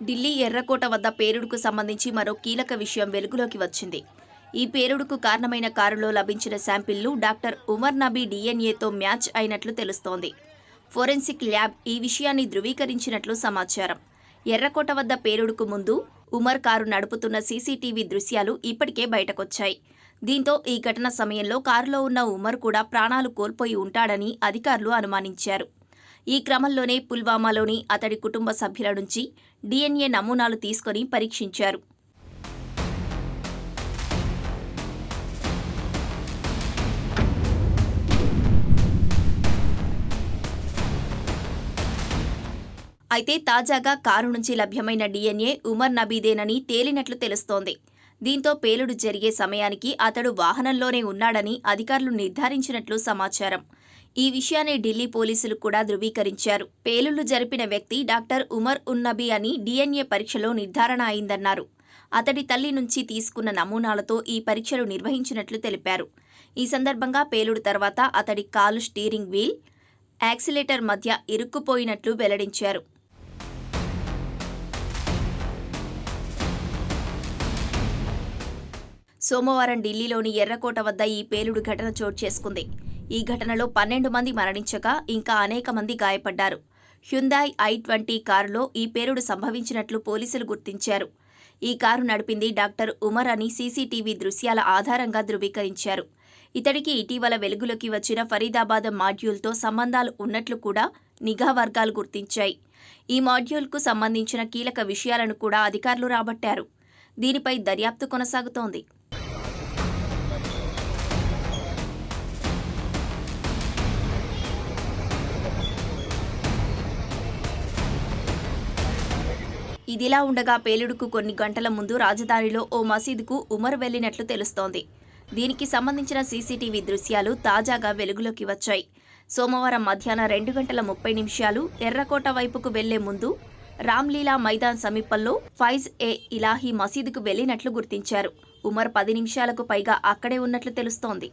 ఢిల్లీ ఎర్రకోట వద్ద పేలుడుకు సంబంధించి మరో కీలక విషయం వెలుగులోకి వచ్చింది. ఈ పేలుడుకు కారణమైన కారులో లభించిన శాంపిళ్లు డాక్టర్ ఉమర్ నబీ డిఎన్ఏతో మ్యాచ్ అయినట్లు తెలుస్తోంది. ఫోరెన్సిక్ ల్యాబ్ ఈ విషయాన్ని ధృవీకరించినట్లు సమాచారం. ఎర్రకోట వద్ద పేలుడుకు ముందు ఉమర్ కారు నడుపుతున్న సీసీటీవీ దృశ్యాలు ఇప్పటికే బయటకొచ్చాయి. దీంతో ఈ ఘటన సమయంలో కారులో ఉన్న ఉమర్ కూడా ప్రాణాలు కోల్పోయి ఉంటాడని అధికారులు అనుమానించారు. ఈ క్రమంలోనే పుల్వామాలోని అతడి కుటుంబ సభ్యుల నుంచి డిఎన్ఏ నమూనాలు తీసుకొని పరీక్షించారు. అయితే తాజాగా కారు నుంచి లభ్యమైన డిఎన్ఏ ఉమర్ నబీదేనని తేలినట్లు తెలుస్తోంది. దీంతో పేలుడు జరిగే సమయానికి అతడు వాహనంలోనే ఉన్నాడని అధికారులు నిర్ధారించినట్లు సమాచారం. ఈ విషయాన్ని ఢిల్లీ పోలీసులు కూడా ధృవీకరించారు. పేలుళ్లు జరిపిన వ్యక్తి డాక్టర్ ఉమర్ ఉన్నబీ అని డిఎన్ఏ పరీక్షలో నిర్ధారణ అయిందన్నారు. అతడి తల్లి నుంచి తీసుకున్న నమూనాలతో ఈ పరీక్షలు నిర్వహించినట్లు తెలిపారు. ఈ సందర్భంగా పేలుడు తర్వాత అతడి కాలు స్టీరింగ్ వీల్, యాక్సిలేటర్ మధ్య ఇరుక్కుపోయినట్లు వెల్లడించారు. సోమవారం ఢిల్లీలోని ఎర్రకోట వద్ద ఈ పేలుడు ఘటన చోటు చేసుకుంది. ఈ ఘటనలో 12 మంది మరణించగా ఇంకా అనేక మంది గాయపడ్డారు. హ్యుందాయ్ i20 కారులో ఈ పేలుడు సంభవించినట్లు పోలీసులు గుర్తించారు. ఈ కారు నడిపింది డాక్టర్ ఉమర్ అని సీసీటీవీ దృశ్యాల ఆధారంగా ధృవీకరించారు. ఇతడికి ఇటీవల వెలుగులోకి వచ్చిన ఫరీదాబాద్ మాడ్యూల్తో సంబంధాలు ఉన్నట్లు కూడా నిఘా వర్గాలు గుర్తించాయి. ఈ మాడ్యూల్కు సంబంధించిన కీలక విషయాలను కూడా అధికారులు రాబట్టారు. దీనిపై దర్యాప్తు కొనసాగుతోంది. ఇదిలా ఉండగా పేలుడుకు కొన్ని గంటల ముందు రాజధానిలో ఓ మసీదుకు ఉమర్ వెళ్లినట్లు తెలుస్తోంది. దీనికి సంబంధించిన సీసీటీవీ దృశ్యాలు తాజాగా వెలుగులోకి వచ్చాయి. సోమవారం మధ్యాహ్నం 2:30 ఎర్రకోట వైపుకు వెళ్లే ముందు రామ్లీలా మైదాన్ సమీపంలో ఫైజ్-ఏ-ఇలాహీ మసీదుకు వెళ్లినట్లు గుర్తించారు. ఉమర్ 10 నిమిషాలకు పైగా అక్కడే ఉన్నట్లు తెలుస్తోంది.